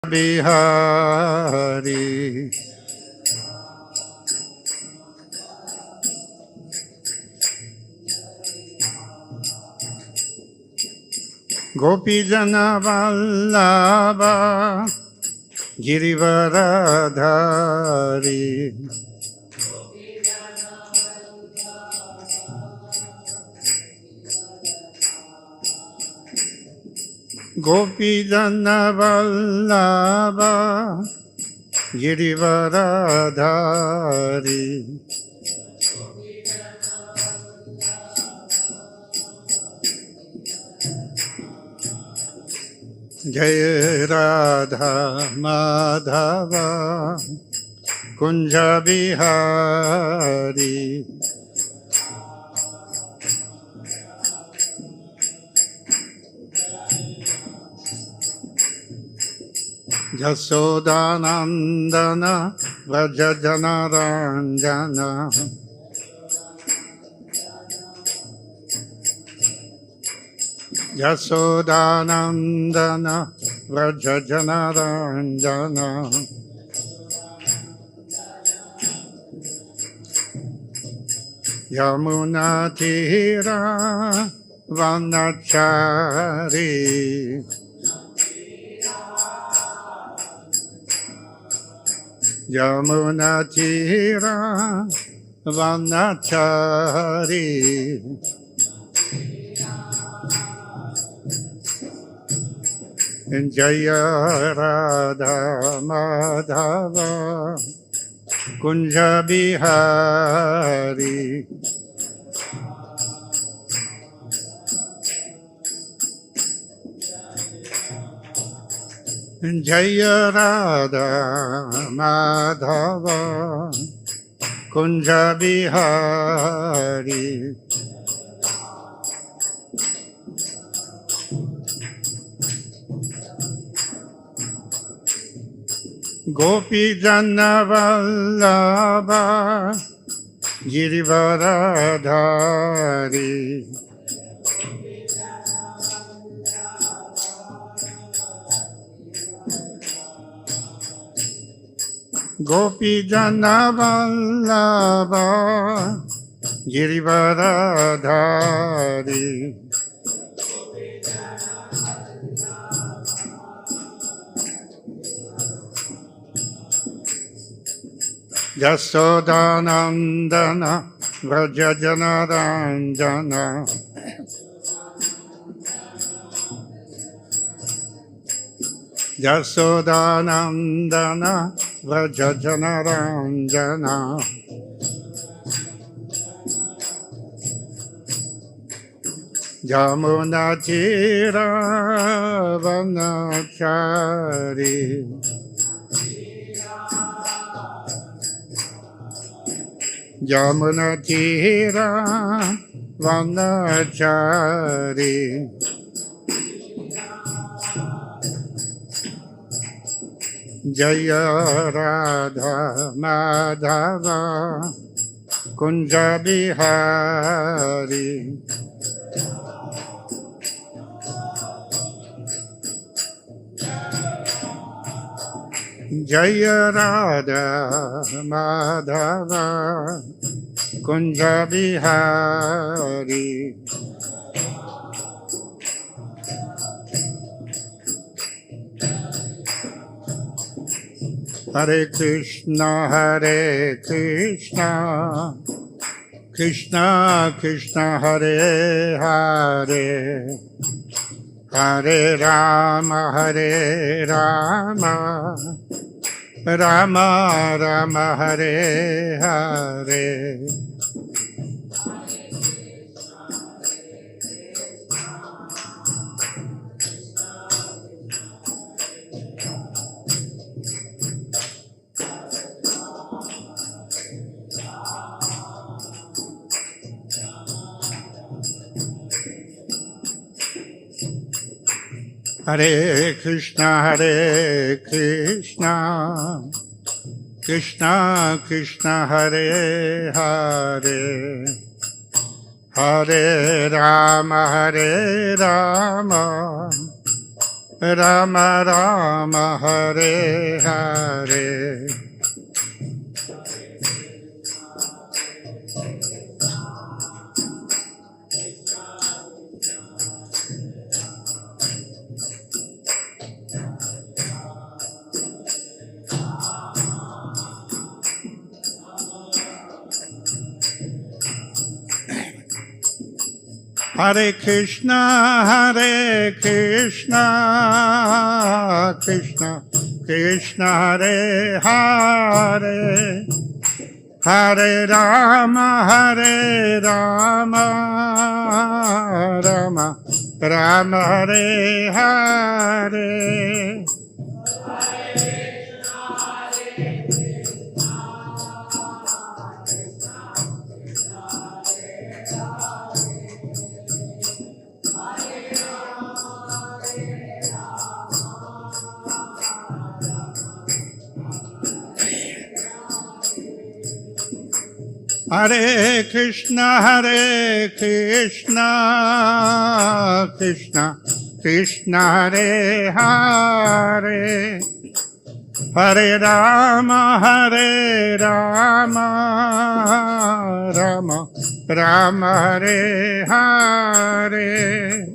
Bihari. Gopijana Vallabha Girivaradhari. Gopijana Vallabha Girivaradhari. Jai Radha Madhava Kunja Bihari. Jasodanandana Vrajajana Ranjana. Jasodanandana Vrajajana Ranjana. Yamuna Tira Vanachari. Yamuna Tira Vanachari. Jaya Radha Madhava Kunja Bihari. Jaya Radha Madhava Kunja Bihari. Gopijana Vallabha Girivaradhari. Gopijana Vallabha Girivaradhari. Jasodanandana Vrajajana Ranjana. Jasodanandana Vrajajana Ranjana. Jamuna Tira Vanachari. Jamuna Tira Vanachari. Jaya Radha Madhava Kunja Bihari. Jaya Radha Madhava Kunja Bihari. Hare Krishna, Hare Krishna, Krishna Krishna, Hare Hare, Hare Rama, Hare Rama, Rama Rama, Hare Hare. Hare Krishna, Hare Krishna, Krishna Krishna, Hare Hare, Hare Rama, Hare Rama, Rama Rama Hare Hare. Hare Krishna, Hare Krishna, Krishna Krishna, Hare Hare, Hare Rama, Hare Rama, Rama Rama, Hare Hare. Hare Krishna, Hare Krishna, Krishna Krishna, Hare Hare, Hare Rama, Hare Rama, Rama Rama, Hare Hare.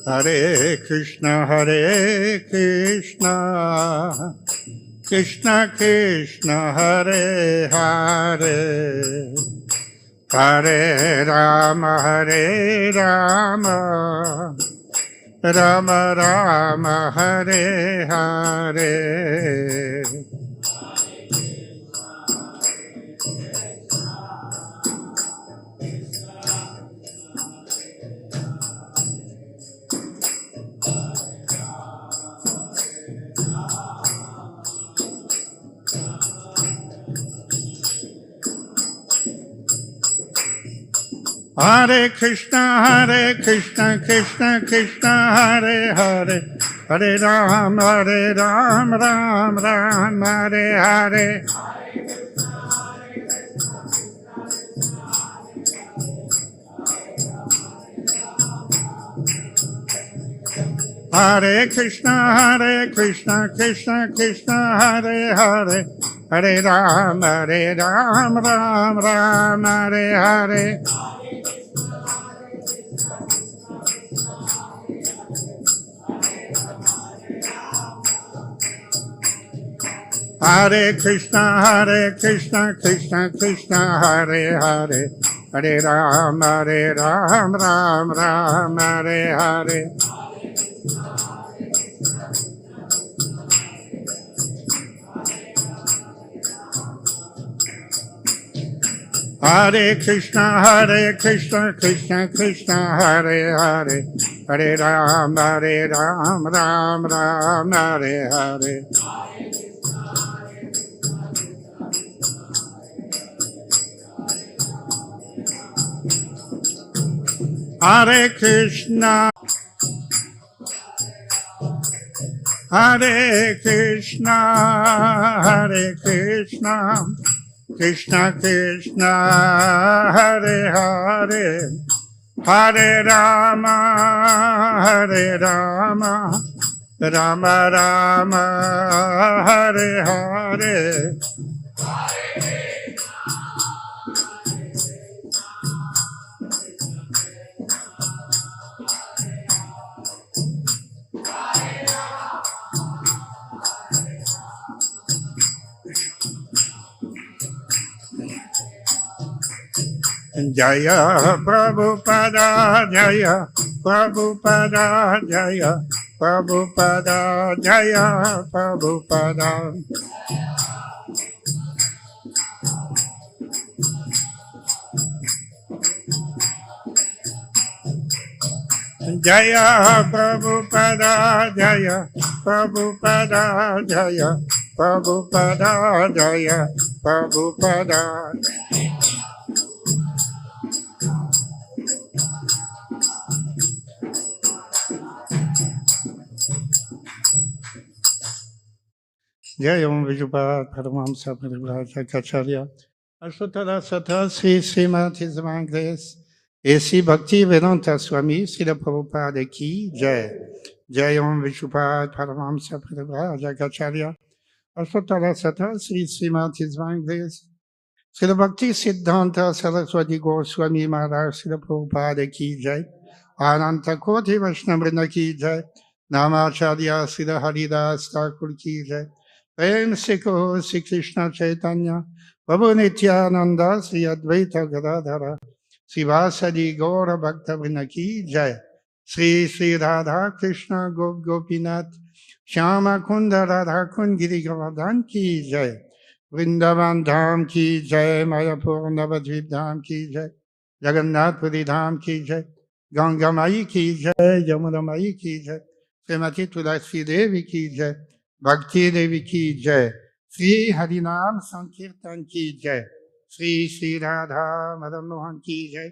Hare Krishna, Hare Krishna, Krishna Krishna, Hare Hare, Hare Rama, Hare Rama, Rama Rama, Hare Hare. Hare Krishna, Krishna Krishna, Hare Hare, Hare Ram, Ram Ram, Hare Hare. Hare Krishna, Krishna Krishna, Hare Hare, Hare Ram, Ram Ram, Hare Hare. Hare Krishna, Krishna Krishna, Hare Hare, Hare Ram, Ram Ram, Hare Hare. Hare Krishna, Krishna Krishna, Hare Hare, Hare Ram, Ram Ram, Hare Hare. Hare Krishna, Hare Krishna, Hare Krishna, Krishna Krishna, Hare Hare, Hare Rama, Rama Rama, Hare Hare. Jaya Prabhupada, Jaya Prabhupada, Jaya Prabhupada, Jaya Prabhupada. Jaya Prabhupada, Jaya Prabhupada, Jaya Prabhupada, Jaya Prabhupada. Jayam Vijupad Paramamsa Parivraja Ashutara Sata Sri Srimad His Divine Grace Esi Bhakti Vedanta Swami Srila Prabhupada Ki Jai Jayam Vijupad Paramamsa Parivraja Ashutara Sata Sri Srimad His Divine Grace Srila Bhakti Siddhanta Saraswati Goswami Maharaj Srila Prabhupada Ki Jai Ananta Koti Vaishnavrinda Ki Jai Namacharya Srila Haridas Thakur Ki Jai Prem se Kho Sri Krishna Chaitanya Prabhu Nityananda Sri Advaita Gadadhara Srivasadi Gaura Bhaktavrinda Ki Jai Sri Sri Radha Krishna Gop Gopinath Shyama Kunda Radha Kund Giri Govardhan Ki Jai Vrindavan Dham Ki Jai Mayapur Navadvip Dham Ki Jai Jagannath Puri Dham Ki Jai Ganga Mai Ki Jai Yamuna Mai Ki Jai Srimati Tulasi Devi Ki Jai Bhakti Devi Ki Jai Sri Harinam Sankirtan Ki Jai Sri Sri Radha Madan Mohan Ki Jai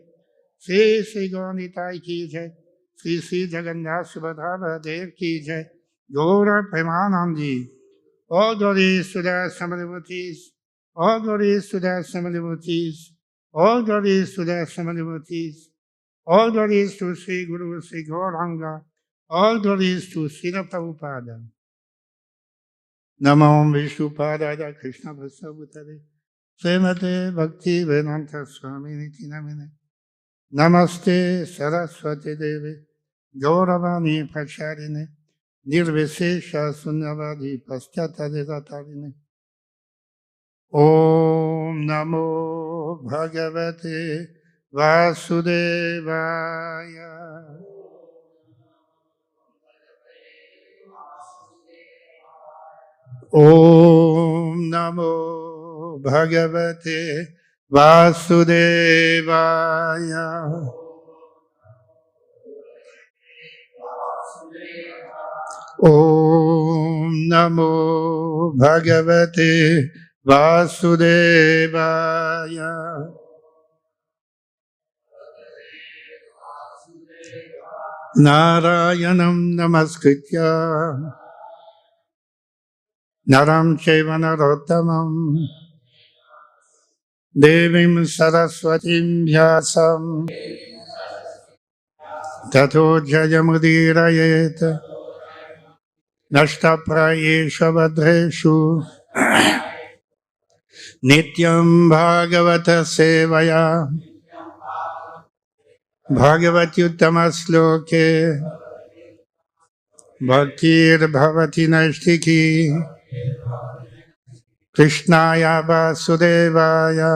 Sri Sri Gaunitai Ki Jai Sri Sri Jagannath Subhadra Baladev Ki Jai Gaura Premanandi all glories to the Samadivutis, all glories to the Samadivutis, all glories to the Samadivutis, all glories to Sri Guru Sri Gauranga, all glories to Srila Prabhupada. Namo Vishnupadaya Krishna Bhasavutare, Srimate Bhakti Vedanta Swami Niti Namine, Namaste Saraswati Devi, Gauravani Pracharine, Nirvishesha Sunyavadi Paschata Devatarine. Om Namo Bhagavate Vasudevaya. Om Namo Bhagavate Vasudevaya. Om Namo Bhagavate Vasudevaya. Narayanam Namaskritya Naram Chaiva Narottamam Devim Saraswatim Vyasam Tato Jayamudirayet Nashtaprayesha Vadreshu Nityam Bhagavata Sevaya Bhagavati Uttamasloke Bhaktir Bhavati Naistiki Krishnaya Vasudevaya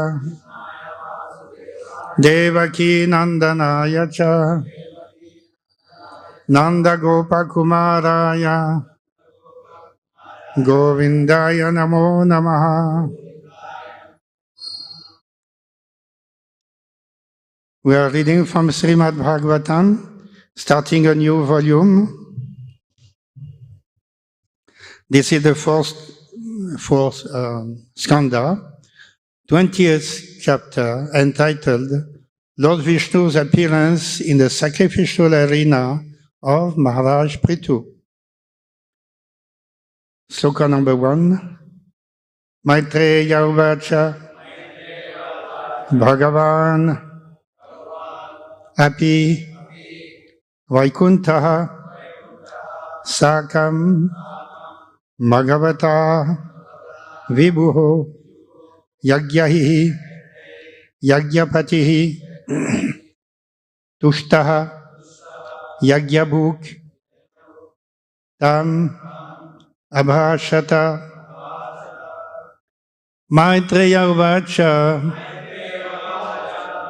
Devaki Nandanaya Cha Nanda Gopa Kumaraya Govindaya Namo Namaha. We are reading from Srimad Bhagavatam, starting a new volume. This is the fourth skanda, 20th chapter, entitled Lord Vishnu's Appearance in the Sacrificial Arena of Maharaj Prithu. Sloka number 1. Maitreya Uvacha Bhagavan Api Vaikuntaha Sakam Bhagavata Vibhuho Yagyahi Yagyapatihi Tushtaha Yagyabhuk Tam Abhashata Maitreya Uvacha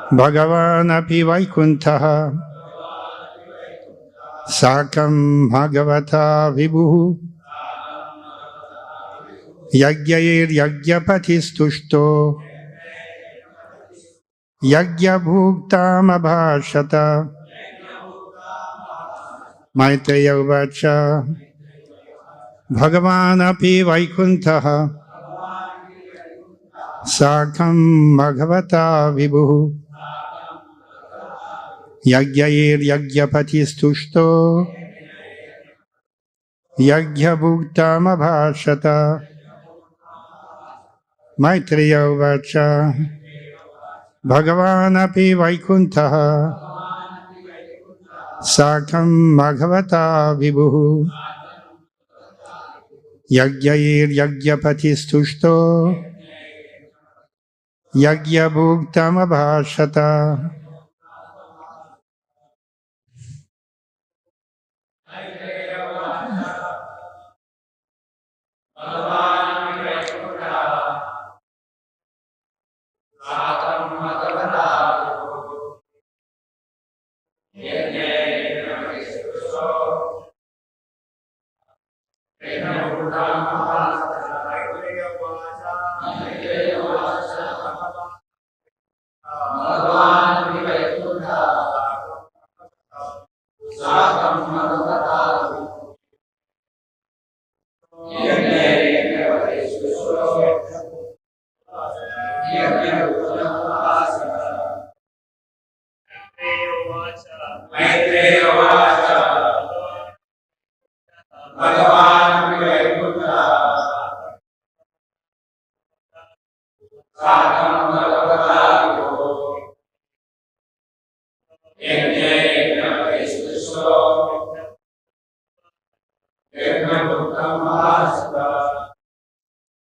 Bhagavan Api Vaikuntaha Sakam Bhagavata Vibhuhu Yagyair Yagyapatis-tushto Yagyabhuktam Abhashata Maitreya Uvacha Bhagavan Api Vaikuntaha Sakam Bhagavata Vibhuhu Yagyair Yagyapatis-tushto Yagyabhuktam Abhashata Maitreya Uvacha Bhagavan api Vaikuntha Sakam Bhagavata Vibhu Yagyair Yagyapatis Yagya Bhuktam Abhashata.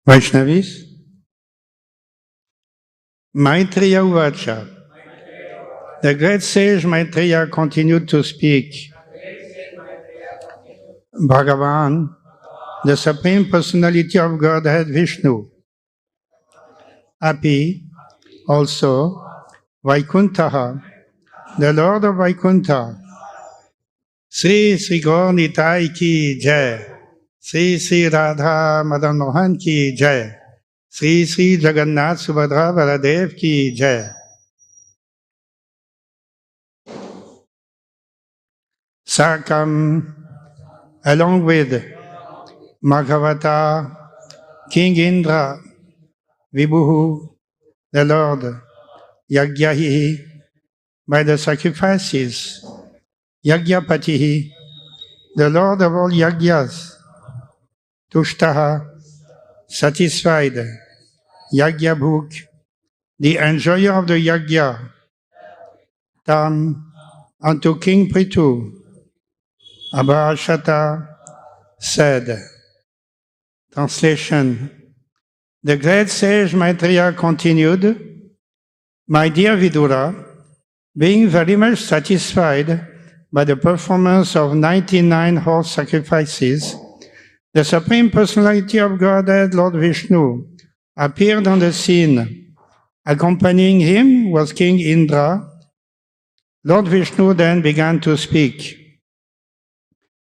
Vaishnavis, Maitreya Uvacha. The great sage Maitreya continued to speak. Bhagavan, the Supreme Personality of Godhead Vishnu, Api, also, Vaikuntaha, the Lord of Vaikuntha, Sri Sri Gaur Nitai ki Jai, Sri Sri Radha Madan Mohan ki Jai, Sri Sri Jagannath Subhadra Baladev ki Jai. Sakam, along with Bhagavata, King Indra, Vibhu, the Lord, Yagyahi, by the sacrifices, Yagyapatihi, the Lord of all Yagyas, Tushtaha, satisfied, Yagyabhuk, the enjoyer of the Yagya, Tam, unto King Prithu, Abhashata, said. Translation. The great sage Maitreya continued, My dear Vidura, being very much satisfied by the performance of 99 horse sacrifices, the Supreme Personality of Godhead, Lord Vishnu, appeared on the scene. Accompanying him was King Indra. Lord Vishnu then began to speak.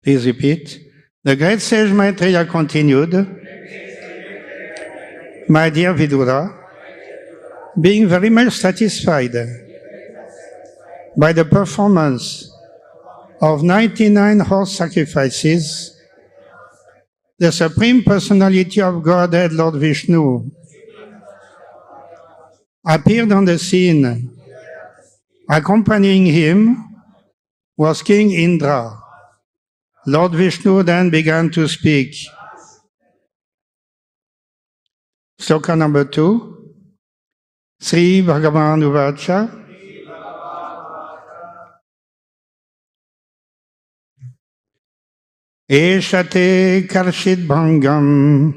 Please repeat. The great sage Maitreya continued, My dear Vidura, being very much satisfied by the performance of 99 horse sacrifices, the Supreme Personality of Godhead, Lord Vishnu, appeared on the scene. Accompanying him was King Indra. Lord Vishnu then began to speak. Sloka number 2. Sri Bhagavan Uvacha. Eshate karshit bhangam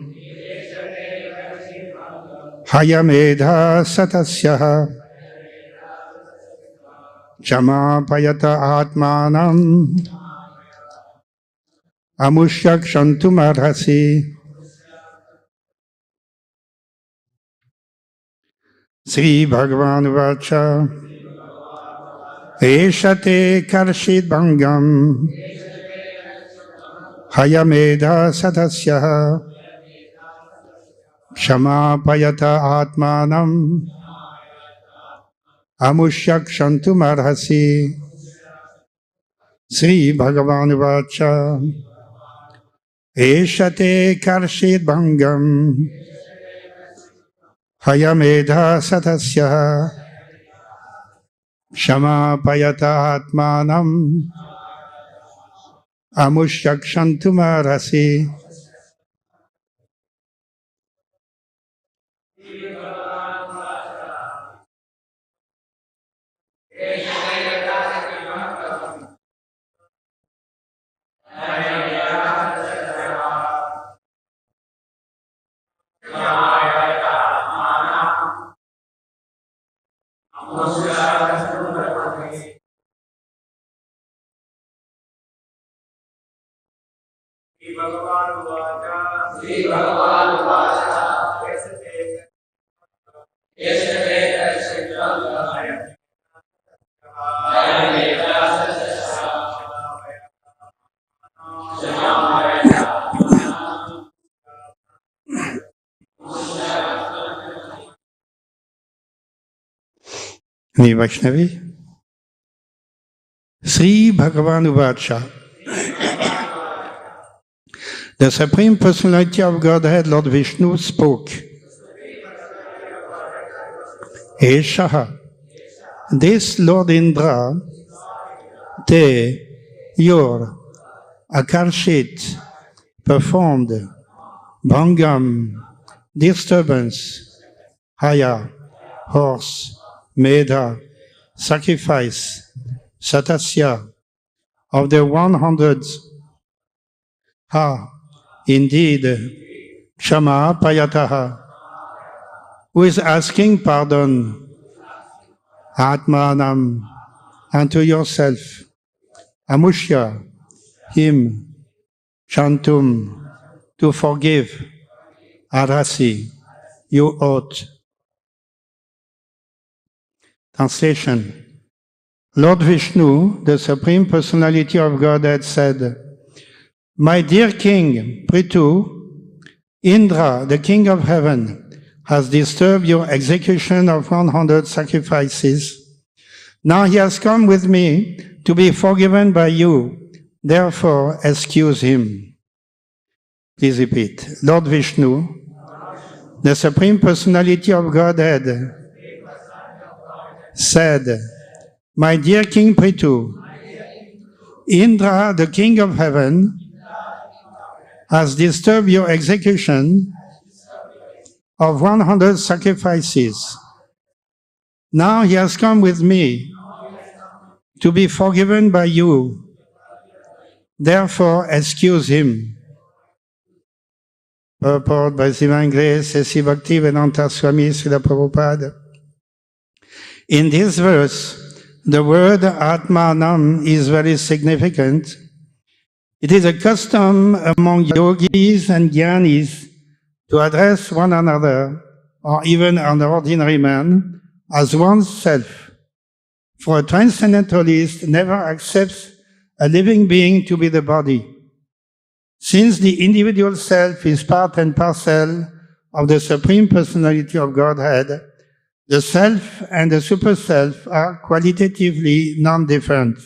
hayamedha satasya chamapayata atmanam amushyakshantum arhasi. Sri Bhagavan Uvacha Eshate karshit bhangam hayamedha satasya chamapayata atmanam amushyakshantum arhasi. Sri Bhagavan Uvacha Eshate karshit bhangam hayamedha satasya chamapayata atmanam amushyakshantum arhasi. Any Vaishnavi? Sri Bhagavan Uvacha. The Supreme Personality of Godhead, Lord Vishnu, spoke. Eshaha. This Lord Indra, te, your, Akarshit, performed, Bhangam, disturbance, Haya, horse, Medha, sacrifice, Satasya, of the 100, Ha, indeed, Kshama Payataha, who is asking pardon, Atmanam, unto yourself, Amushya, him, Chantum, to forgive, Arasi, you ought. Translation. Lord Vishnu, the Supreme Personality of Godhead, said, My dear King, Prithu, Indra, the King of Heaven, has disturbed your execution of 100 sacrifices. Now he has come with me to be forgiven by you. Therefore, excuse him. Please repeat. Lord Vishnu, the Supreme Personality of Godhead, said, My dear King Prithu, Indra, the King of Heaven, has disturbed your execution of 100 sacrifices. Now he has come with me to be forgiven by you. Therefore, excuse him. Purport by Divine Grace, A.C. Bhaktivedanta Swami Srila Prabhupada. In this verse, the word Atmanam is very significant. It is a custom among yogis and jnanis to address one another, or even an ordinary man, as oneself. For a transcendentalist never accepts a living being to be the body. Since the individual self is part and parcel of the Supreme Personality of Godhead, the self and the super-self are qualitatively non-different.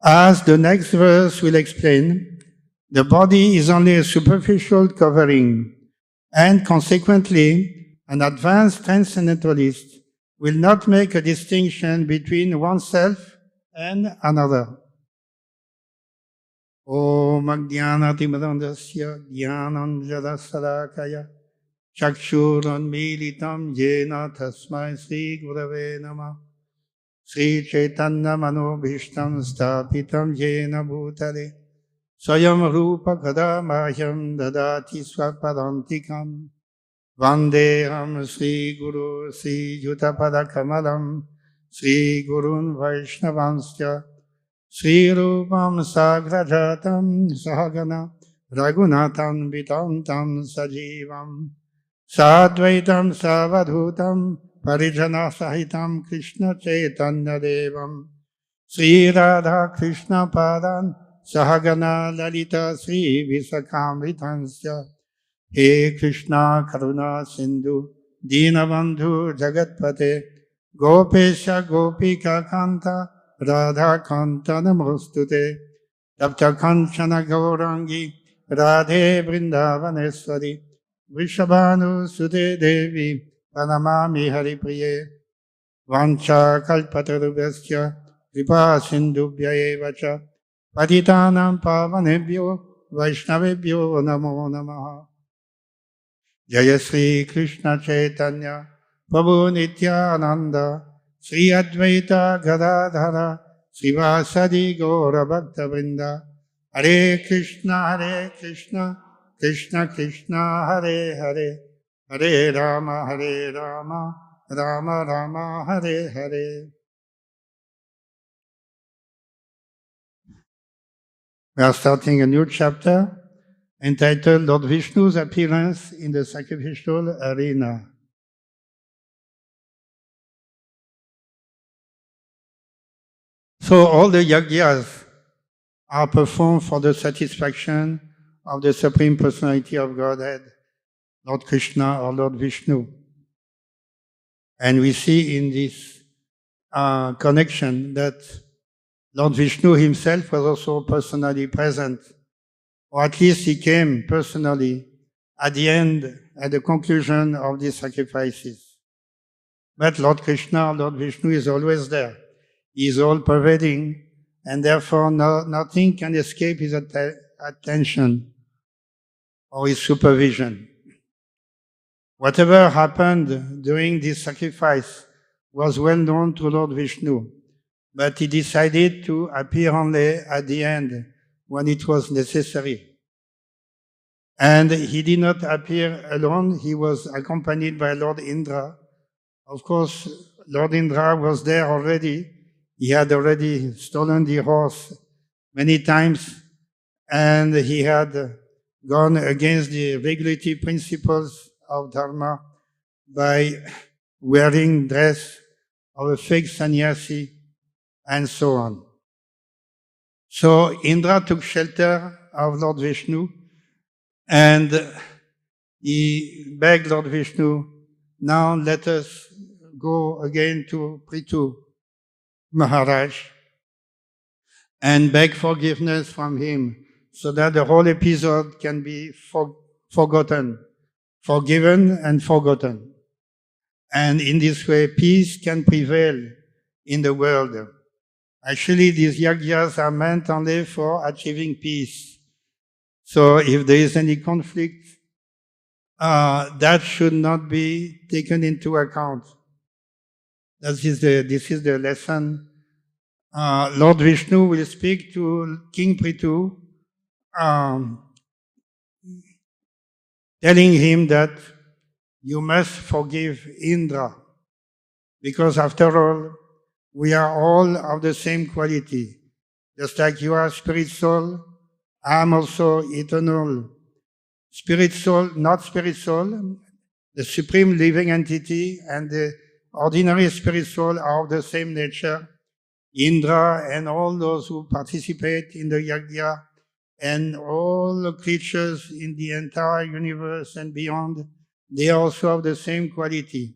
As the next verse will explain, the body is only a superficial covering, and consequently, an advanced transcendentalist will not make a distinction between oneself and another. Om Ajnanatimirandasya Jnananjana Chakshuranmilitam Yena Tasmai Sri Gurave Namah Sri Chaitanya Manobhishtam Stapitam Yena Bhutale Swayam Rupa Kadamahyam Dadati Swapadantikam Vandeham Sri Guru Sri Yutapada Kamalam Sri Gurun Vaishnavansya Sri Rupam Sagrajatam Sahagana Raghunatam Vitantam Sajivam Sadvaitam Savadhutam Parijana Sahitam Krishna Chaitanya Devam Sri Radha Krishna Padan Sahagana Lalita Sri Visakamritansya He Krishna Karuna Sindhu Dinabandhu Jagatpate Gopesha Gopika Kanta Radha Kanta Namostute Tapta Kanchana Gaurangi Radhe Vrindavaneshwari Vishabhanu Sute Devi Pranamami Haripriye Vancha Kalpatarubhasya Kripa Sindhubhya Evacha Patitanam Pavanebhyo Vaishnavebhyo Namo Namaha Jaya Sri Krishna Chaitanya Prabhu Nityananda Sri Advaita Gadadhara Srivasadi Gaura Bhakta Vrinda Hare Krishna Krishna Krishna Hare Hare Hare Rama Rama Rama Hare Hare. We are starting a new chapter entitled Lord Vishnu's Appearance in the Sacrificial Arena. So all the yajnas are performed for the satisfaction of the Supreme Personality of Godhead, Lord Krishna or Lord Vishnu. And we see in this connection that Lord Vishnu himself was also personally present, or at least he came personally at the end, at the conclusion of these sacrifices. But Lord Krishna, Lord Vishnu is always there. He is all-pervading, and therefore nothing can escape his attention or his supervision. Whatever happened during this sacrifice was well known to Lord Vishnu, but he decided to appear only at the end when it was necessary. And he did not appear alone, he was accompanied by Lord Indra. Of course, Lord Indra was there already. He had already stolen the horse many times, and he had gone against the regulative principles of Dharma by wearing dress of a fake sannyasi and so on. So Indra took shelter of Lord Vishnu and he begged Lord Vishnu, now let us go again to Prithu Maharaj and beg forgiveness from him so that the whole episode can be forgotten, forgiven and forgotten. And in this way, peace can prevail in the world. Actually, these yajnas are meant only for achieving peace. So if there is any conflict, that should not be taken into account. This is the lesson. Lord Vishnu will speak to King Prithu, telling him that you must forgive Indra, because after all, we are all of the same quality. Just like you are spirit soul, I am also eternal. Spirit soul, not spirit soul, the supreme living entity and the ordinary spirit soul are of the same nature. Indra and all those who participate in the yajna and all the creatures in the entire universe and beyond, they are also of the same quality.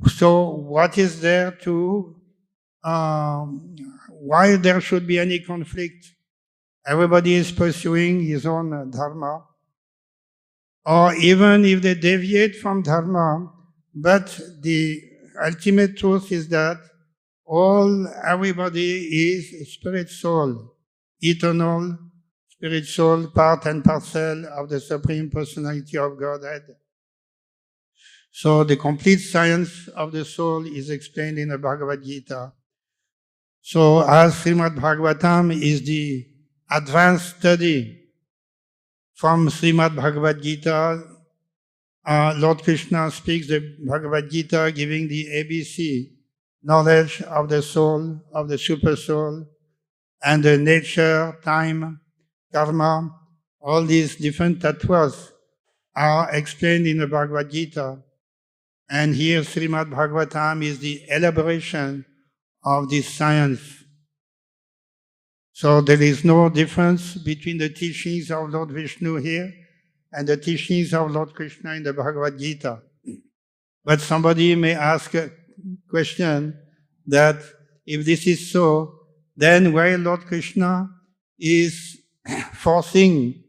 So what is there to, why there should be any conflict? Everybody is pursuing his own dharma. Or even if they deviate from dharma, but the ultimate truth is that everybody is spirit soul, eternal spirit soul, part and parcel of the Supreme Personality of Godhead. So the complete science of the soul is explained in the Bhagavad Gita. So as Srimad Bhagavatam is the advanced study from Srimad Bhagavad Gita, Lord Krishna speaks the Bhagavad Gita giving the ABC, knowledge of the soul, of the super soul, and the nature, time, karma, all these different tattvas are explained in the Bhagavad Gita. And here Srimad Bhagavatam is the elaboration of this science. So there is no difference between the teachings of Lord Vishnu here and the teachings of Lord Krishna in the Bhagavad Gita. But somebody may ask a question that if this is so, then why Lord Krishna is forcing,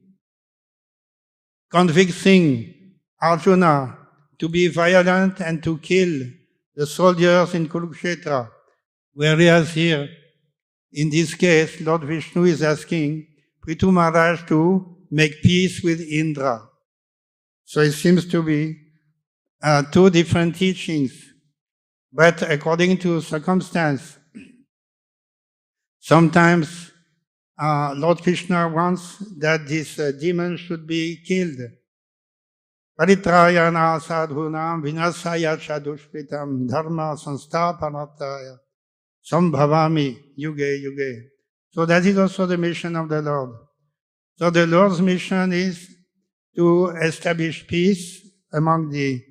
convicting Arjuna to be violent and to kill the soldiers in Kurukshetra, whereas here, in this case, Lord Vishnu is asking Prithu Maharaj to make peace with Indra. So it seems to be two different teachings, but according to circumstance. Sometimes Lord Krishna wants that this demon should be killed. Paritrayana sadhunam vinasaya chadushpritam dharma sansthapanataya sambhavami yuge yuge. So that is also the mission of the Lord. So the Lord's mission is to establish peace among the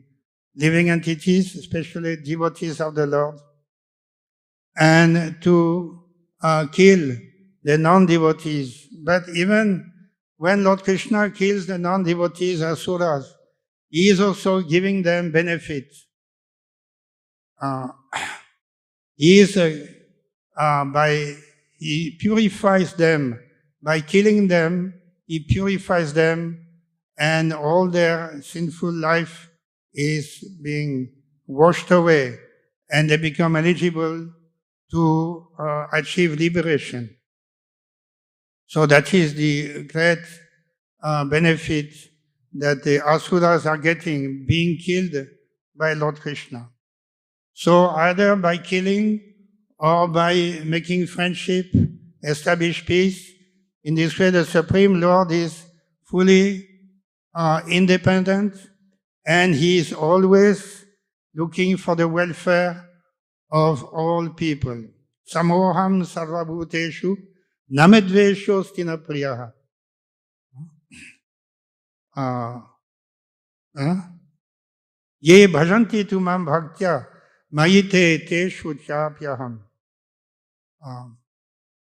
living entities, especially devotees of the Lord, and to kill the non-devotees. But even when Lord Krishna kills the non-devotees, asuras, he is also giving them benefit. He purifies them. By killing them, he purifies them, and all their sinful life is being washed away, and they become eligible to achieve liberation. So that is the great benefit that the asuras are getting, being killed by Lord Krishna. So either by killing or by making friendship, establish peace. In this way, the Supreme Lord is fully independent, and he is always looking for the welfare of all people. Samoham sarvabhuteshu namedvesho stina priyaha. Ye bhajanti tumam bhaktya mayite teshu chapyaham.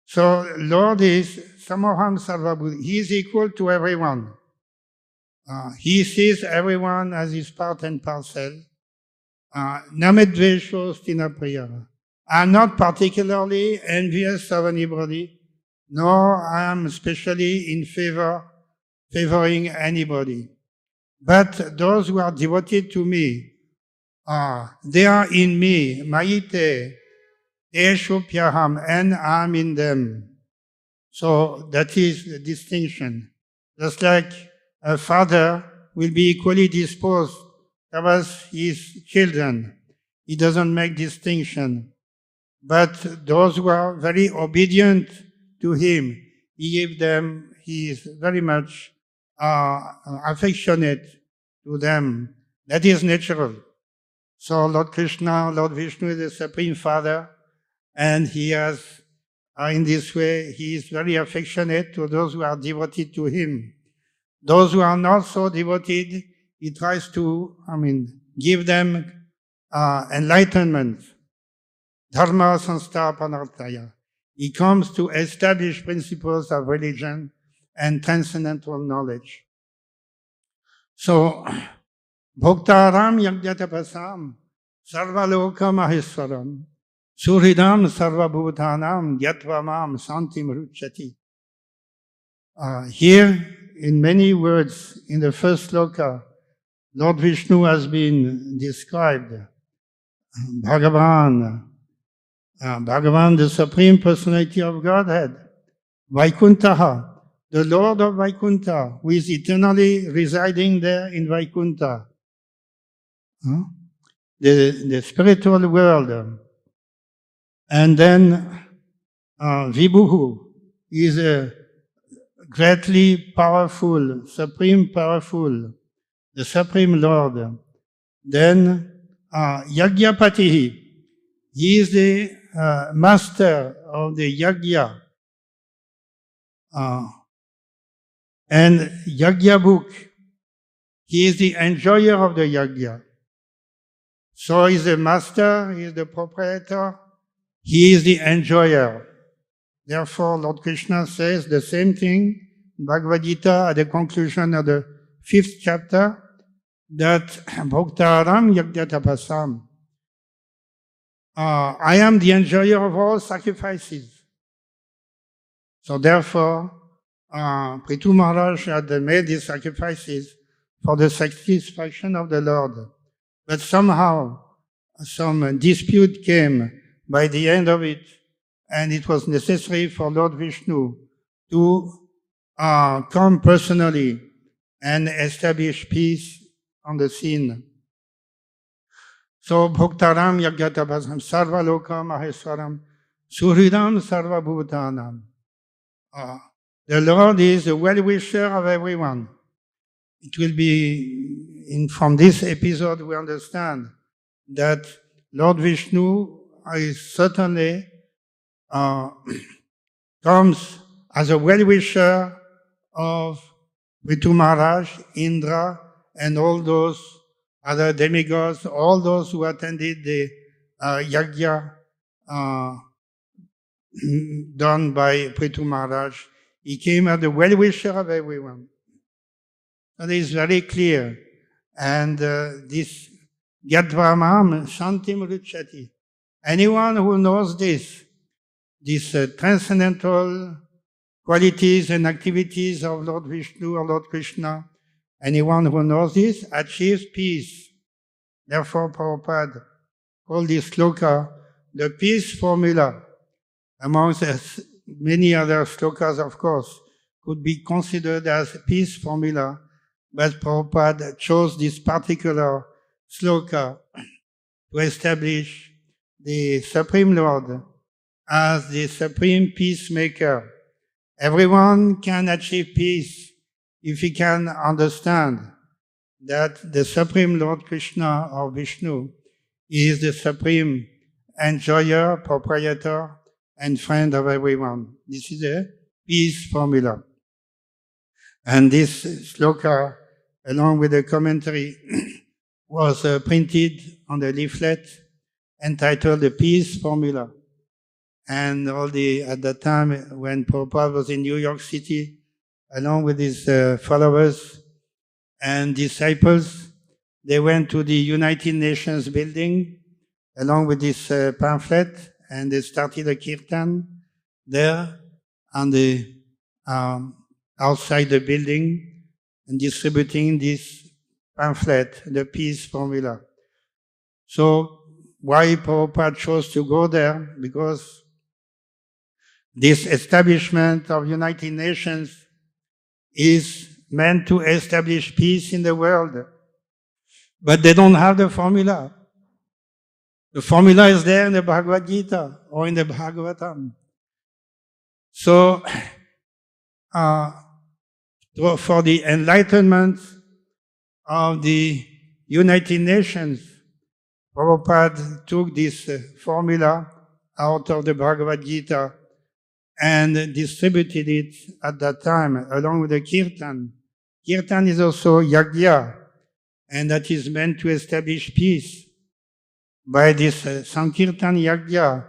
So Lord is samoham sarvabhut. He is equal to everyone. He sees everyone as his part and parcel. Namedvesho stina priyaha. I'm not particularly envious of anybody, nor I am especially in favoring anybody. But those who are devoted to me, they are in me, mayite, eshupyaham, and I am in them. So that is the distinction. Just like a father will be equally disposed towards his children. He doesn't make distinction. But those who are very obedient to him, he is very much affectionate to them. That is natural. So Lord Krishna, Lord Vishnu is the Supreme Father, and he has, in this way, he is very affectionate to those who are devoted to him. Those who are not so devoted, he tries to, give them enlightenment. Dharma sansthapanartaya. He comes to establish principles of religion and transcendental knowledge. So, bhoktaram yagyatapasam sarvaloka maheswaram suhridam sarvabhutanam yatvamam santim ruchati. Here, in many words, in the first sloka, Lord Vishnu has been described. Bhagavan, the Supreme Personality of Godhead. Vaikuntaha, the Lord of Vaikuntha, who is eternally residing there in Vaikuntha. The spiritual world. And then Vibhuhu is a greatly powerful, supreme powerful, the Supreme Lord. Then Yagyapatihi, he is the master of the Yagya. And Yagya book, he is the enjoyer of the Yagya. So he is the master, he is the proprietor, he is the enjoyer. Therefore, Lord Krishna says the same thing in Bhagavad Gita at the conclusion of the 5th chapter, that Bhoktaram Yagyatapasam. I am the enjoyer of all sacrifices. So therefore, Prithu Maharaj had made these sacrifices for the satisfaction of the Lord. But somehow, some dispute came by the end of it, and it was necessary for Lord Vishnu to come personally and establish peace on the scene. So, Bhoktaram Yagyatapasam Sarva Loka Maheswaram Suhridam Sarva Bhutanam. The Lord is the well-wisher of everyone. It will be, from this episode, we understand that Lord Vishnu is certainly comes as a well-wisher of Prithu Maharaj, Indra, and all those other demigods, all those who attended the yajna done by Prithu Maharaj. He came as the well-wisher of everyone. That is very clear. And this Yadvamam Shantim Ruchati. Anyone who knows these transcendental qualities and activities of Lord Vishnu or Lord Krishna, anyone who knows this achieves peace. Therefore, Prabhupada called this sloka the peace formula. Amongst many other slokas, of course, could be considered as peace formula, but Prabhupada chose this particular sloka to establish the Supreme Lord as the supreme peacemaker. Everyone can achieve peace if he can understand that the Supreme Lord Krishna or Vishnu is the supreme enjoyer, proprietor, and friend of everyone. This is a peace formula. And this sloka, along with the commentary, was printed on the leaflet entitled The Peace Formula. And at the time when Prabhupada was in New York City, along with his followers and disciples, they went to the United Nations building along with this pamphlet, and they started a kirtan there on the outside the building and distributing this pamphlet, the peace formula. So why Prabhupada chose to go there? Because this establishment of United Nations is meant to establish peace in the world. But they don't have the formula. The formula is there in the Bhagavad Gita or in the Bhagavatam. So, for the enlightenment of the United Nations, Prabhupada took this formula out of the Bhagavad Gita and distributed it at that time along with the kirtan. Kirtan is also yajna, and that is meant to establish peace. By this Sankirtan Yajna,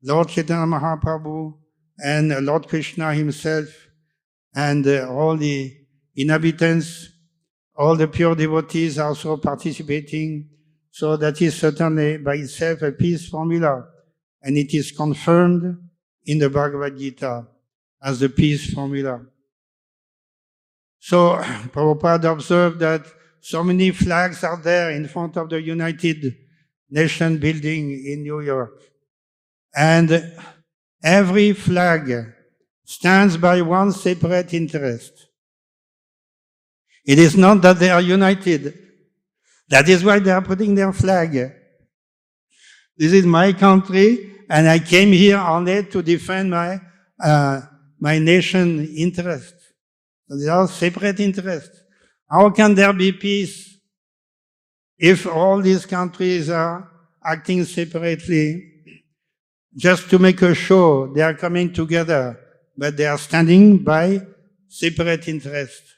Lord Chaitanya Mahaprabhu and Lord Krishna himself and all the inhabitants, all the pure devotees are also participating. So that is certainly by itself a peace formula, and it is confirmed in the Bhagavad Gita as the peace formula. So Prabhupada observed that so many flags are there in front of the United Nation building in New York. And every flag stands by one separate interest. It is not that they are united. That is why they are putting their flag. This is my country, and I came here only to defend my nation interest. So they are separate interests. How can there be peace if all these countries are acting separately? Just to make a show, they are coming together, but they are standing by separate interests.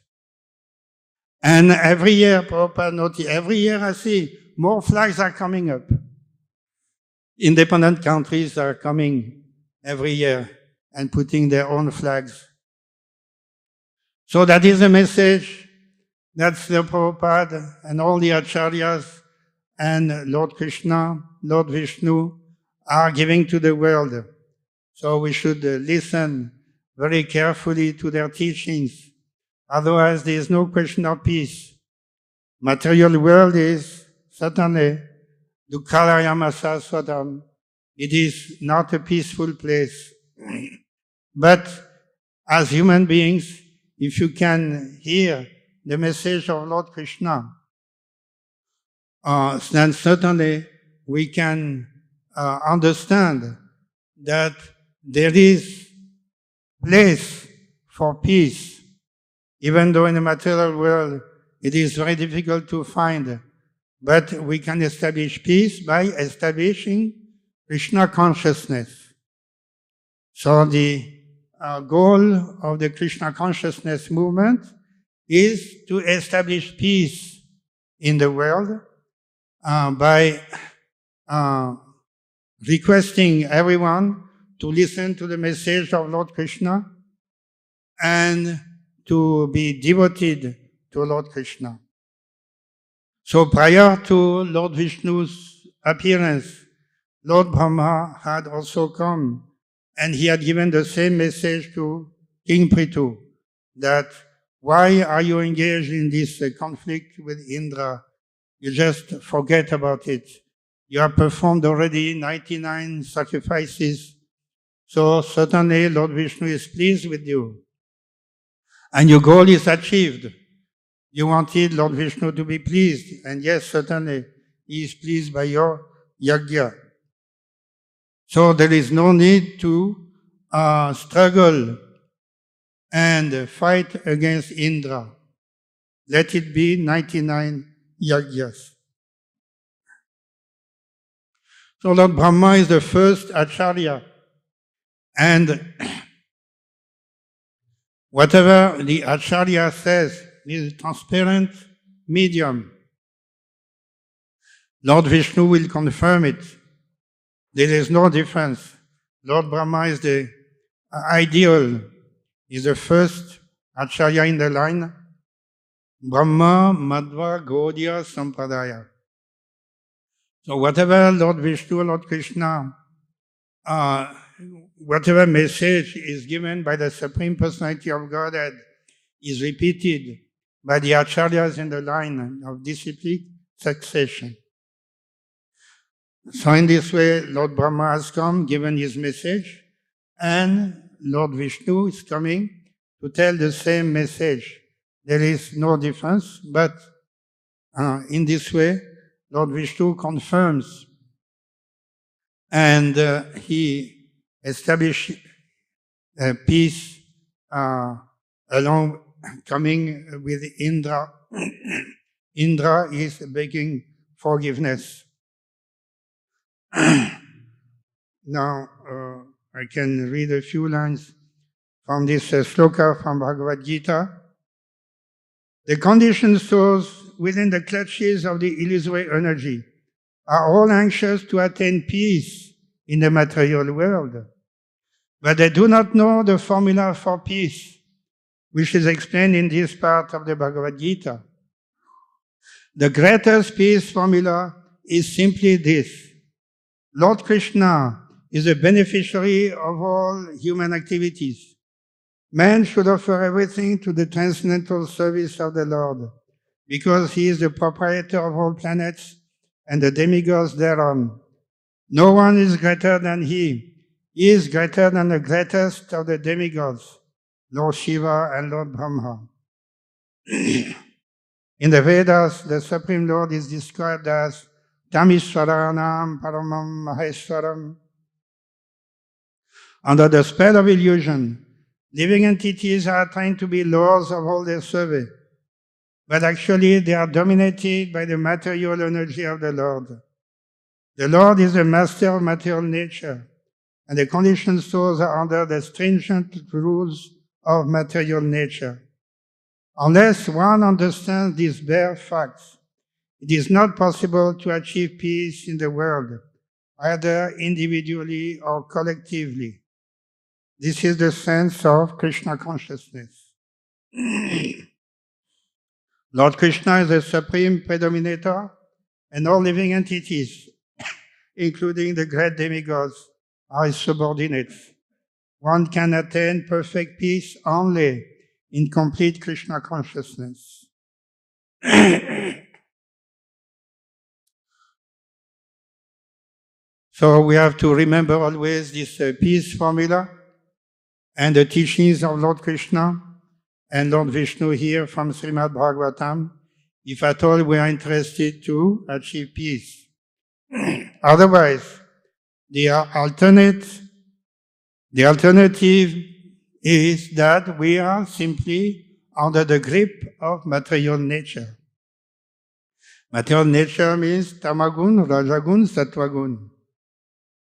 And every year, Prabhupada noted, every year I see more flags are coming up. Independent countries are coming every year and putting their own flags. So that is the message that the Prabhupada and all the Acharyas and Lord Krishna, Lord Vishnu are giving to the world. So we should listen very carefully to their teachings. Otherwise, there is no question of peace. Material world is certainly dukkhalayama sasvatam. It is not a peaceful place. But as human beings, if you can hear the message of Lord Krishna, then certainly we can understand that there is place for peace, even though in the material world it is very difficult to find. But we can establish peace by establishing Krishna consciousness. So the goal of the Krishna consciousness movement is to establish peace in the world by requesting everyone to listen to the message of Lord Krishna and to be devoted to Lord Krishna. So prior to Lord Vishnu's appearance, Lord Brahma had also come, and he had given the same message to King Prithu, that why are you engaged in this conflict with Indra? You just forget about it. You have performed already 99 sacrifices, so certainly Lord Vishnu is pleased with you. And your goal is achieved. You wanted Lord Vishnu to be pleased, and yes, certainly, he is pleased by your yajna. So there is no need to struggle and fight against Indra. Let it be 99 yajnas. So Lord Brahma is the first Acharya, and whatever the Acharya says is a transparent medium. Lord Vishnu will confirm it. There is no difference. Lord Brahma is the ideal, is the first Acharya in the line. Brahma, Madhva, Gaudiya, Sampradaya. So whatever Lord Vishnu, Lord Krishna, whatever message is given by the Supreme Personality of Godhead is repeated by the Acharyas in the line of disciplic succession. So in this way, Lord Brahma has come, given his message, and Lord Vishnu is coming to tell the same message. There is no difference, but in this way, Lord Vishnu confirms, and he established peace along coming with Indra. Indra is begging forgiveness. Now, I can read a few lines from this sloka from Bhagavad Gita. The conditioned souls within the clutches of the illusory energy are all anxious to attain peace in the material world, but they do not know the formula for peace, which is explained in this part of the Bhagavad Gita. The greatest peace formula is simply this: Lord Krishna is the beneficiary of all human activities. Man should offer everything to the transcendental service of the Lord, because he is the proprietor of all planets and the demigods thereon. No one is greater than he. He is greater than the greatest of the demigods, Lord Shiva and Lord Brahma. In the Vedas, the Supreme Lord is described as Tamishwaranam Paramam Maheshwaram. Under the spell of illusion, living entities are trying to be lords of all their survey, but actually they are dominated by the material energy of the Lord. The Lord is the master of material nature, and the conditioned souls are under the stringent rules of material nature. Unless one understands these bare facts, it is not possible to achieve peace in the world, either individually or collectively. This is the sense of Krishna consciousness. Lord Krishna is the supreme predominator, and all living entities, including the great demigods, are his subordinates. One can attain perfect peace only in complete Krishna consciousness. So we have to remember always this peace formula and the teachings of Lord Krishna and Lord Vishnu here from Srimad Bhagavatam, if at all we are interested to achieve peace. Otherwise, the alternative is that we are simply under the grip of material nature. Material nature means tamagun, rajagun, sattvagun.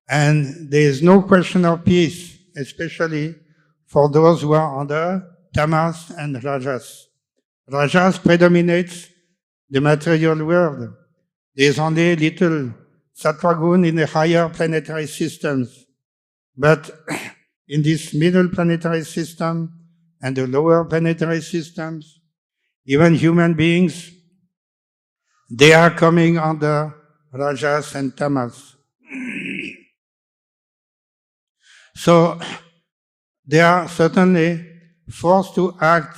And there is no question of peace, especially for those who are under tamas and rajas. Rajas predominates the material world. There's only little sattva in the higher planetary systems. But in this middle planetary system and the lower planetary systems, even human beings, they are coming under rajas and tamas. So they are certainly forced to act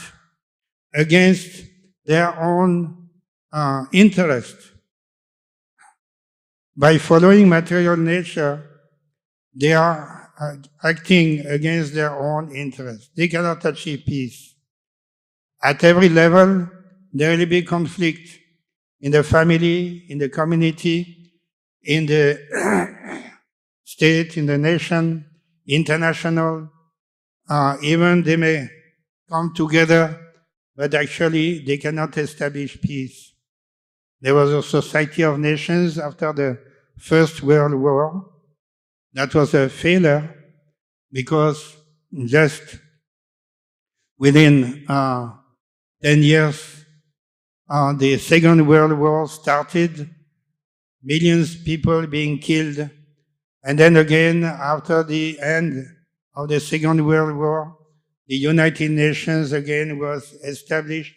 against their own interest. By following material nature, they are acting against their own interest. They cannot achieve peace. At every level, there will be conflict in the family, in the community, in the state, in the nation, international. Even they may come together, but actually they cannot establish peace. There was a society of nations after the First World War that was a failure because just within 10 years, the Second World War started, millions of people being killed, and then again, after the end of the Second World War, the United Nations again was established,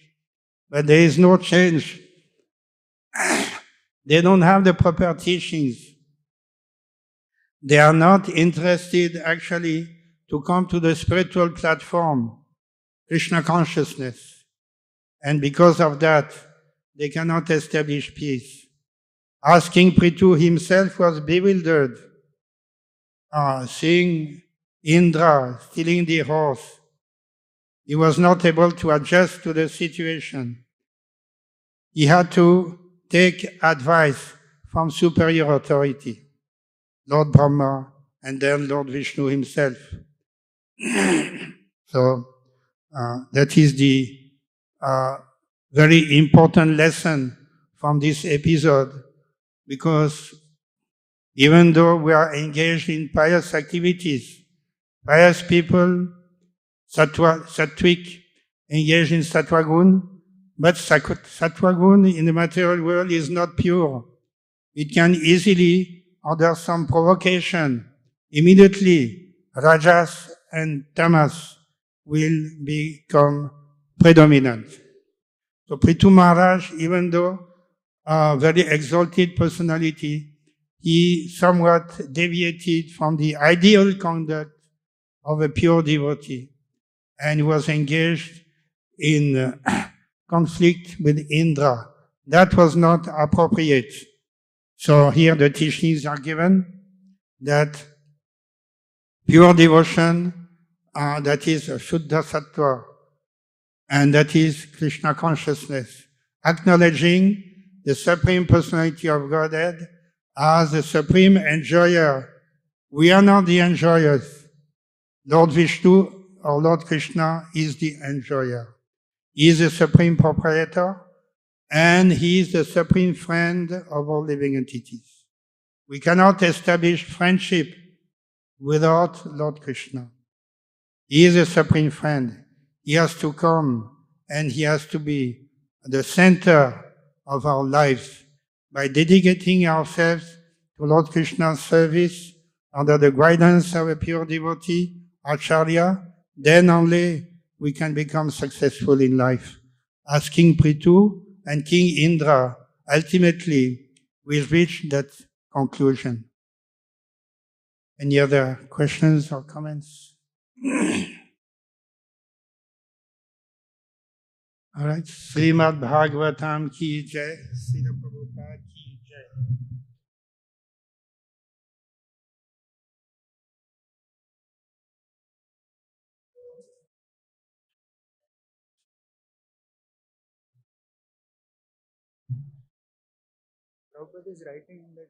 but there is no change. They don't have the proper teachings. They are not interested actually to come to the spiritual platform, Krishna consciousness. And because of that, they cannot establish peace. As King Prithu himself was bewildered, seeing Indra stealing the horse. He was not able to adjust to the situation. He had to take advice from superior authority, Lord Brahma, and then Lord Vishnu himself. So that is the very important lesson from this episode, because even though we are engaged in pious activities, pious people, sattvic, engaged in sattva-gun, but sattva-gun in the material world is not pure. It can easily, under some provocation, immediately rajas and tamas will become predominant. So Prithu Maharaj, even though a very exalted personality, he somewhat deviated from the ideal conduct of a pure devotee and was engaged in conflict with Indra. That was not appropriate. So here the teachings are given that pure devotion, that is Shuddha Sattva, and that is Krishna consciousness, acknowledging the Supreme Personality of Godhead as the Supreme Enjoyer. We are not the enjoyers. Lord Vishnu or Lord Krishna is the enjoyer. He is the Supreme Proprietor, and He is the Supreme Friend of all living entities. We cannot establish friendship without Lord Krishna. He is the Supreme Friend. He has to come and He has to be the center of our lives by dedicating ourselves to Lord Krishna's service under the guidance of a pure devotee, Acharya. Then only we can become successful in life. As King Prithu and King Indra ultimately will reach that conclusion. Any other questions or comments? All right. Srimad Bhagavatam ki jai. Srila Prabhupada ki jai. Prabhupada is writing in that